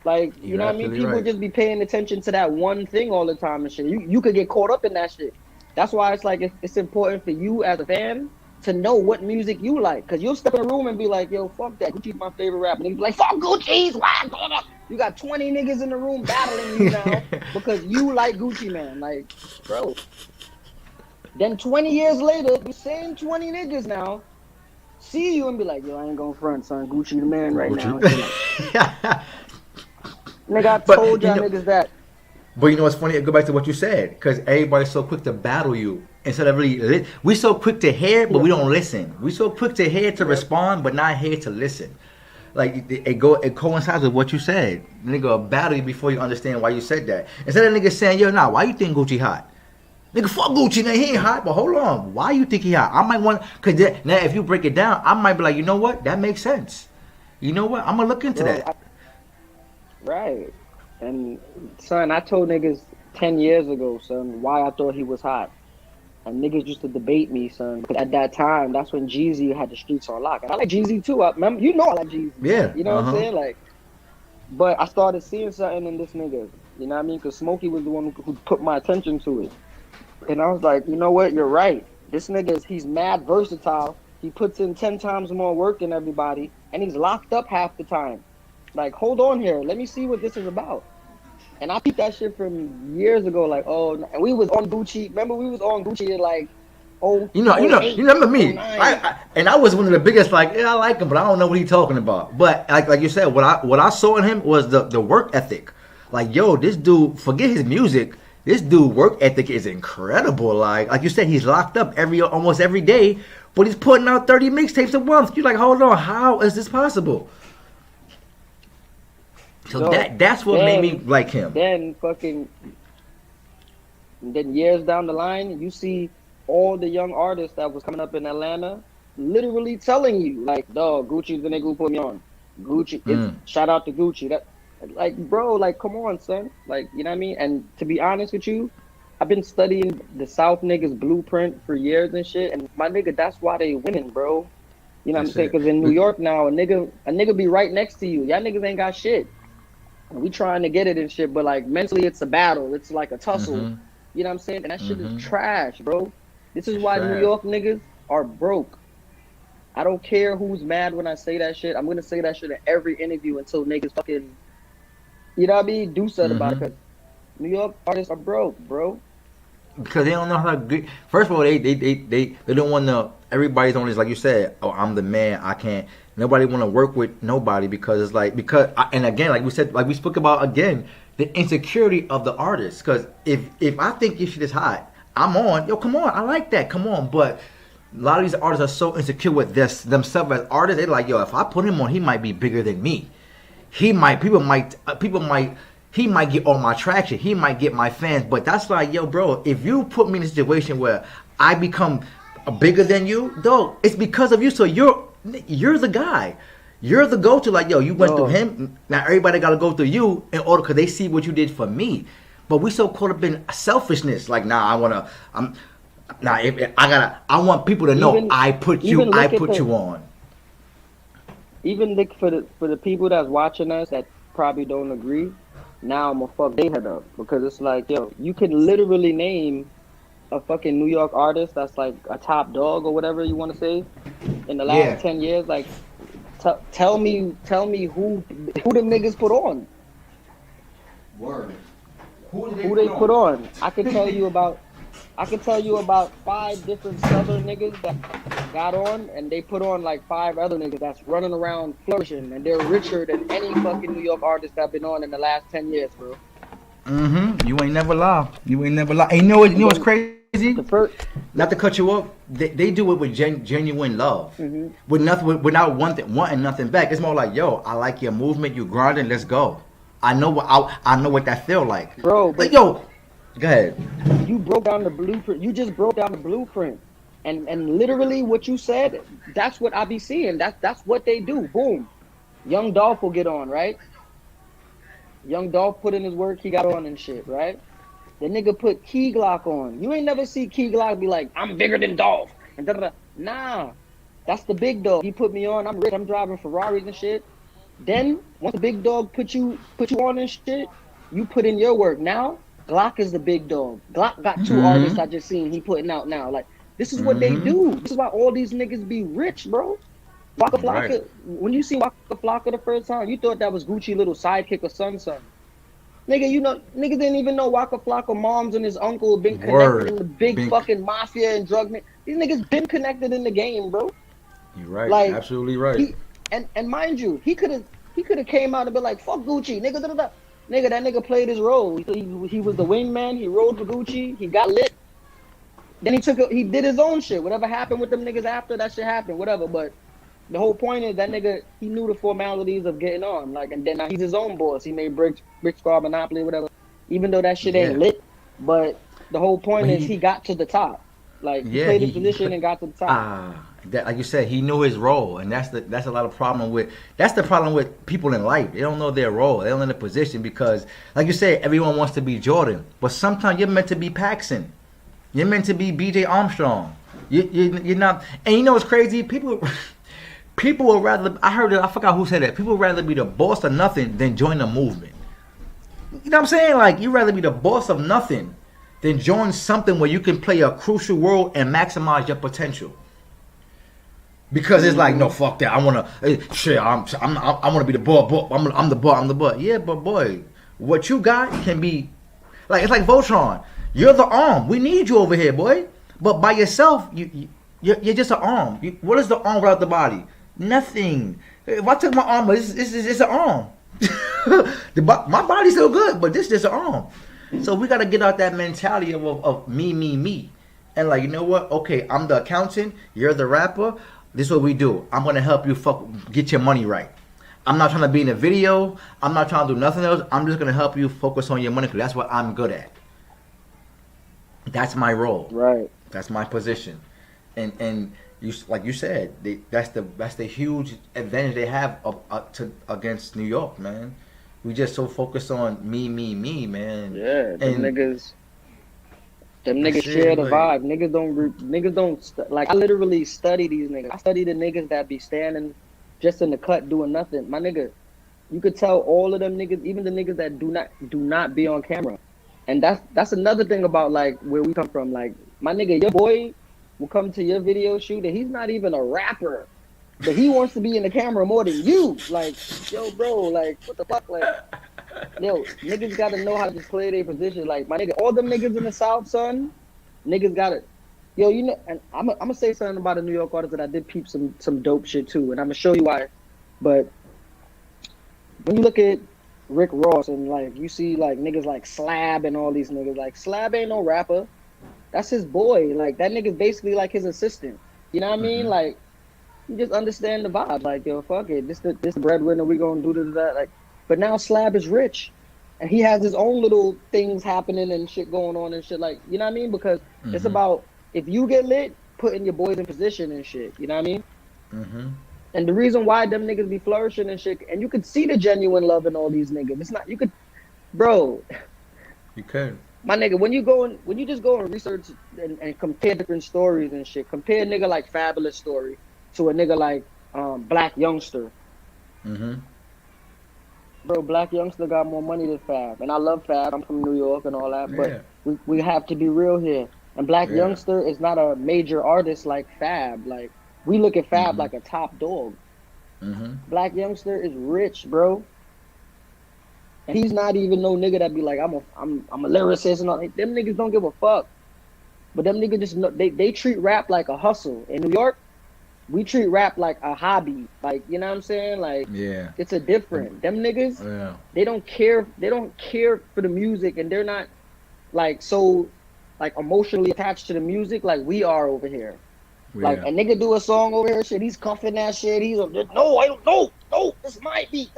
Like, you You're know what I mean? absolutely People right. just be paying attention to that one thing all the time and shit. You could get caught up in that shit. That's why it's like it's important for you as a fan to know what music you like. Cause you'll step in a room and be like, yo, fuck that. Gucci's my favorite rapper. And you be like, fuck Gucci's. Why? You got 20 niggas in the room battling you now because you like Gucci Man. Like, bro. Then 20 years later, the same 20 niggas now see you and be like, yo, I ain't gonna front, son. Gucci the man right now. Nigga, I But told you y'all know, niggas that. but you know what's funny? Go back to what you said, because everybody's so quick to battle you instead of really. We so quick to hear, but we don't listen. We so quick to hear to respond, but not here to listen. Like it coincides with what you said. Nigga battle you before you understand why you said that. Instead of nigga saying, yo, nah, why you think Gucci hot? Nigga, fuck Gucci, man, he ain't hot, but hold on, why you think he hot? I might want, cause now if you break it down, I might be like, you know what, that makes sense. You know what, I'm gonna look into Bro, that. Right. And son, I told niggas 10 years ago, son, why I thought he was hot. And niggas used to debate me, son. Because at that time, that's when Jeezy had the streets on lock. And I like Jeezy too. I remember, you know I like Jeezy. Yeah. You know what I'm saying? Like, but I started seeing something in this nigga. You know what I mean? Because Smokey was the one who put my attention to it. And I was like, you know what? You're right. This nigga, he's mad versatile. He puts in 10 times more work than everybody. And he's locked up half the time. Like, hold on here. Let me see what this is about. And I peeped that shit from years ago. Like, oh, and we was on Gucci. Remember, we was on Gucci at like, You remember me. 09. I was one of the biggest, like, yeah, I like him, but I don't know what he's talking about. But like you said, what I saw in him was the work ethic. Like, yo, this dude, forget his music. This dude work ethic is incredible. Like you said, he's locked up almost every day, but he's putting out 30 mixtapes a month. You're like, hold on, how is this possible? So that's what made me like him. Then years down the line, you see all the young artists that was coming up in Atlanta literally telling you, like, dog, Gucci's the nigga who put me on. Gucci, shout out to Gucci. That, like, bro, like, come on, son. Like, you know what I mean? And to be honest with you, I've been studying the South niggas blueprint for years and shit. And my nigga, that's why they winning, bro. You know what I'm saying? Because in New York now, a nigga be right next to you. Y'all niggas ain't got shit. And we trying to get it and shit, but like mentally it's a battle. It's like a tussle. You know what I'm saying? And that shit is trash, bro. This is why New York niggas are broke. I don't care who's mad when I say that shit. I'm gonna say that shit in every interview until niggas fucking, you know what I mean, do something about it. Cause New York artists are broke, bro. Because they don't know how to get. First of all, they don't want to. Everybody's on this, like you said. Oh, I'm the man. I can't. Nobody want to work with nobody because it's like and again, like we said, like we spoke about again, the insecurity of the artist. Because if I think your shit is hot, I'm on. Yo, come on, I like that. Come on, but a lot of these artists are so insecure with themselves as artists. They're like, yo, if I put him on, he might be bigger than me. He might get all my traction. He might get my fans. But that's like, yo, bro, if you put me in a situation where I become bigger than you, dog, it's because of you. So you're the guy. You're the go-to. Like, yo, you went through him. Now everybody got to go through you in order because they see what you did for me. But we so caught up in selfishness. Like, I want people to know I put you on. Even for the people that's watching us that probably don't agree, now I'm gonna fuck their head up because it's like, yo, you can literally name a fucking New York artist that's like a top dog or whatever you want to say in the last 10 years. Like, tell me who the niggas put on. Word. Who they put on? I can tell you about 5 different Southern niggas that got on, and they put on like 5 other niggas that's running around flourishing, and they're richer than any fucking New York artist that been on in the last 10 years, bro. You ain't never lie. And you know what's crazy? Not to cut you off, they do it with genuine love, with nothing, without wanting nothing back. It's more like, yo, I like your movement, you grinding, let's go. I know what I know what that feel like. Bro, but Like, yo, go ahead. you broke down the blueprint. You just broke down the blueprint. And literally what you said, that's what I be seeing. That's what they do. Boom. Young Dolph will get on, right? Young Dolph put in his work, he got on and shit, right? The nigga put Key Glock on. You ain't never see Key Glock be like, I'm bigger than Dolph. And da da da. Nah. That's the big dog. He put me on. I'm rich. I'm driving Ferraris and shit. Then once the big dog put you on and shit, you put in your work. Now, Glock is the big dog. Glock got 2 artists I just seen he putting out now. Like, this is what they do. This is why all these niggas be rich, bro. Waka Flocka, Right. when you see Waka Flocka the first time, you thought that was Gucci little sidekick or son. Nigga, you know, niggas didn't even know Waka Flocka moms and his uncle been connected Word. in the big Been- fucking mafia and drug. These niggas been connected in the game, bro. You're right. Like, Absolutely right. He, and mind you, he could have came out and been like, fuck Gucci, nigga, da, da, da. Nigga, that nigga played his role. He was the wingman. He rode for Gucci. He got lit. Then he did his own shit. Whatever happened with them niggas after, that shit happened. Whatever. But the whole point is that nigga, he knew the formalities of getting on. Like, and then now he's his own boss. He made Brick Squad, Monopoly, whatever. Even though that shit ain't lit, but the whole point But is he got to the top. Like, he played his position and got to the top. That, like you said, he knew his role, and that's a lot of problem with. That's the problem with people in life. They don't know their role. They don't know their position because, like you said, everyone wants to be Jordan, but sometimes you're meant to be Paxson. You're meant to be B.J. Armstrong. You're not. And you know what's crazy? People would rather. I heard it. I forgot who said that. People would rather be the boss of nothing than join the movement. You know what I'm saying? Like, you'd rather be the boss of nothing than join something where you can play a crucial role and maximize your potential. Because it's like, no, fuck that. I wanna, shit. I wanna be the boss. I'm the boss. I'm the boss. Yeah, but boy, what you got can be, like, it's like Voltron. You're the arm. We need you over here, boy. But by yourself, you're just an arm. What is the arm without the body? Nothing. If I took my arm, it's an arm. My body's still good, but this is just an arm. So we gotta get out that mentality of me. And like, you know what? Okay, I'm the accountant. You're the rapper. This is what we do. I'm gonna help you get your money right. I'm not trying to be in a video. I'm not trying to do nothing else. I'm just gonna help you focus on your money because that's what I'm good at. That's my role. Right. That's my position. And you, like you said, that's the huge advantage they have against New York, man. We just so focused on me, man. Yeah, them niggas That's share it, the like- vibe. Niggas don't like. I literally study these niggas. I study the niggas that be standing just in the cut doing nothing. My nigga, you could tell all of them niggas, even the niggas that do not be on camera. And that's another thing about like where we come from. Like, my nigga, your boy will come to your video shoot and he's not even a rapper, but he wants to be in the camera more than you. Like, yo, bro, like, what the fuck, like. Yo, niggas gotta know how to just play their position. Like, my nigga, all them niggas in the South, son, niggas gotta. Yo, you know, and I'm gonna say something about a New York artist that I did peep some dope shit too, and I'm gonna show you why. But when you look at Rick Ross and like you see like niggas like Slab and all these niggas, like Slab ain't no rapper. That's his boy. Like, that nigga's basically like his assistant. You know what I mean? Like, you just understand the vibe. Like, yo, fuck it. This the breadwinner. We gonna do that. Like. But now Slab is rich, and he has his own little things happening and shit going on and shit. Like, you know what I mean? Because it's about, if you get lit, putting your boys in position and shit. You know what I mean? Mm-hmm. And the reason why them niggas be flourishing and shit, and you could see the genuine love in all these niggas. It's not, you could, bro. You could. My nigga, when you just go and research and compare different stories and shit, compare a nigga like Fabulous story to a nigga like Black Youngster. Mm-hmm. Bro, Black Youngster got more money than Fab. And I love Fab. I'm from New York and all that. But we have to be real here. And Black Youngster is not a major artist like Fab. Like, we look at Fab like a top dog. Mm-hmm. Black Youngster is rich, bro. And he's not even no nigga that be like, I'm a lyricist and all. Them niggas don't give a fuck. But them niggas just know, they treat rap like a hustle. In New York, we treat rap like a hobby. Like, you know what I'm saying? Like, it's a different. Them niggas, they don't care for the music, and they're not like so like emotionally attached to the music like we are over here. Like, a nigga do a song over here, shit, he's cuffing that shit. He's no, I don't know. No, this might be.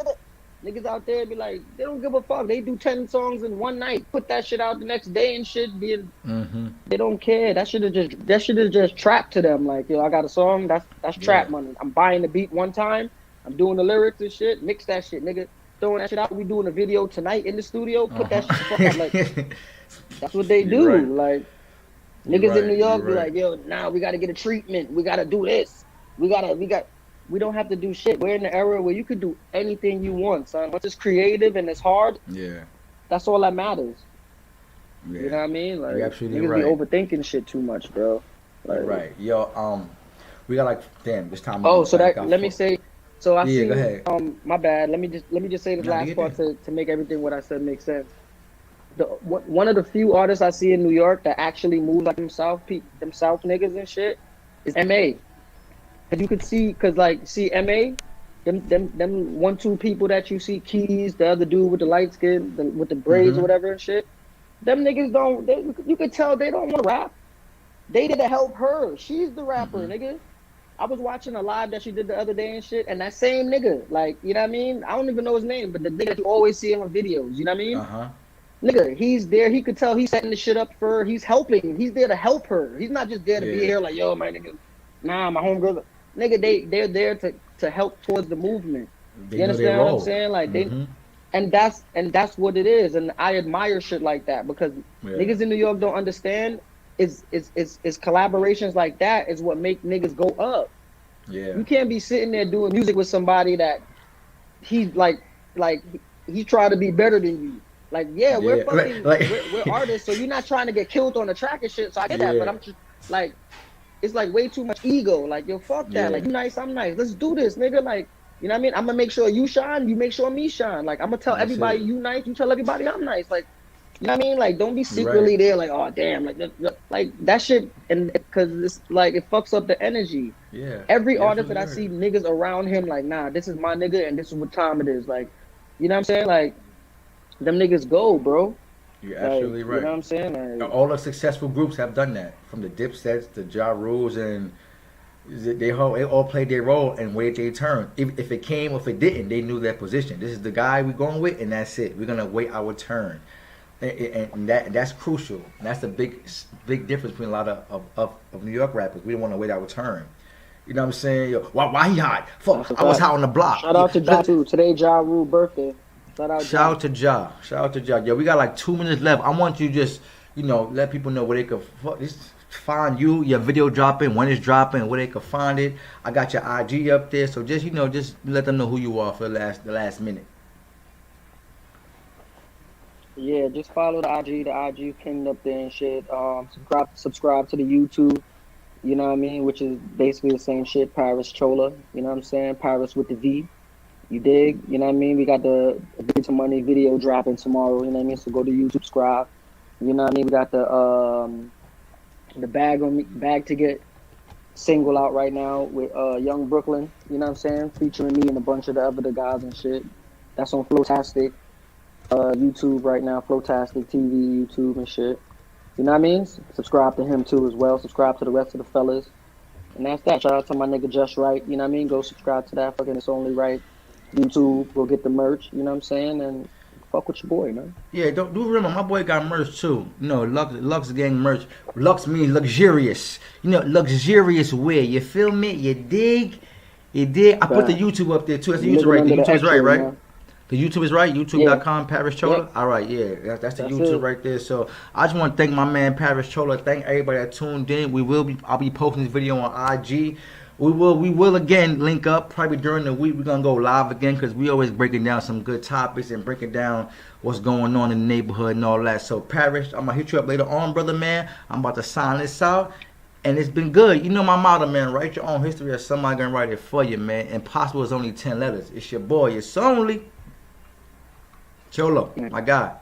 Niggas out there be like, they don't give a fuck. They do 10 songs in one night, put that shit out the next day and shit. They don't care. That shit is just trap to them. Like, yo, I got a song. That's trap money. I'm buying the beat one time. I'm doing the lyrics and shit. Mix that shit, nigga. Throwing that shit out. We doing a video tonight in the studio. Put that shit out. Like, that's what they do. Right. Like, niggas in New York be like, yo, nah, we gotta get a treatment. We gotta do this. We don't have to do shit. We're in the era where you could do anything you want, son. Once it's creative and it's hard, that's all that matters. Yeah. You know what I mean? Like, you're absolutely niggas right. be overthinking shit too much, bro. Like, right. Yo, we got like, damn, this time. Oh, so that let me say. So I see. Go ahead. My bad. Let me just say this last part to make everything what I said make sense. One of the few artists I see in New York that actually move like them South niggas and shit is M.A. Cause you could see, see M.A. Them 1-2 people that you see, Keys, the other dude with the light skin, with the braids or whatever and shit. Them niggas you could tell they don't want to rap. They did to help her. She's the rapper, nigga. I was watching a live that she did the other day and shit, and that same nigga, like, you know what I mean? I don't even know his name, but the nigga that you always see him on videos, you know what I mean? Nigga, he's there. He could tell he's setting the shit up for her. He's helping. He's there to help her. He's not just there to be here like, yo, my nigga, nah, my homegirl. Nigga, they're there to help towards the movement. You understand what I'm saying? Like and that's what it is. And I admire shit like that because niggas in New York don't understand. Is collaborations like that is what make niggas go up. Yeah. You can't be sitting there doing music with somebody that he's like he's trying to be better than you. Like, we're fucking we're artists, so you're not trying to get killed on the track and shit. So I get that, but I'm just like, it's like way too much ego. Like, yo, fuck that. Like, you nice, I'm nice. Let's do this, nigga. Like, you know what I mean? I'm gonna make sure you shine, you make sure me shine. Like, I'm gonna tell everybody you nice, you tell everybody I'm nice. Like, you know what I mean? Like, don't be secretly there like, oh damn, like that shit, and because it's like it fucks up the energy. Yeah. Every artist that I see niggas around him, like, nah, this is my nigga and this is what time it is. Like, you know what I'm saying? Like, them niggas go, bro. You're absolutely right. You know what I'm saying? Like, all the successful groups have done that, from the Dipsets, the Ja Rules, and they all played their role and waited their turn. If it came or if it didn't, they knew their position. This is the guy we're going with, and that's it. We're gonna wait our turn, and that's crucial. And that's the big difference between a lot of New York rappers. We don't want to wait our turn. You know what I'm saying? Yo, why he hot? Fuck, I was hot on the block. Shout out to Ja too. Today Ja Rule birthday. Shout out to Ja. Yo, we got like 2 minutes left. I want you to just, let people know where they could find you, your video dropping, when it's dropping, where they could find it. I got your IG up there, so just, just let them know who you are for the last minute. Yeah, just follow the IG. The IG pinned up there and shit. Subscribe to the YouTube. You know what I mean? Which is basically the same shit. Paris Chola. You know what I'm saying? Paris with the V. You dig? You know what I mean? We got the Big to Money video dropping tomorrow. You know what I mean? So go to YouTube, subscribe. You know what I mean? We got the Bag to Get single out right now with Young Brooklyn. You know what I'm saying? Featuring me and a bunch of the other guys and shit. That's on Flowtastic YouTube right now. Flowtastic TV, YouTube and shit. You know what I mean? Subscribe to him too as well. Subscribe to the rest of the fellas. And that's that. Shout out to my nigga Just Right. You know what I mean? Go subscribe to that. Fucking It's Only Right. YouTube, go get the merch, you know what I'm saying, and fuck with your boy, man. Yeah, do remember, my boy got merch too. Lux Gang merch. Lux means luxurious. Luxurious wear. You feel me? You dig? I put the YouTube up there too. That's the YouTube right. The YouTube is right? Man. The YouTube is right. YouTube.com, Paris Chola. Yeah. All right, yeah, that's the YouTube right there. So I just want to thank my man Paris Chola. Thank everybody that tuned in. I'll be posting this video on IG. We will again link up probably during the week. We're gonna go live again because we always breaking down some good topics and breaking down what's going on in the neighborhood and all that. So Paris, I'm gonna hit you up later on, brother man. I'm about to sign this out, and it's been good. You know my motto, man. Write your own history, or somebody gonna write it for you, man. Impossible is only 10 letters. It's your boy. It's only Cholo, my guy.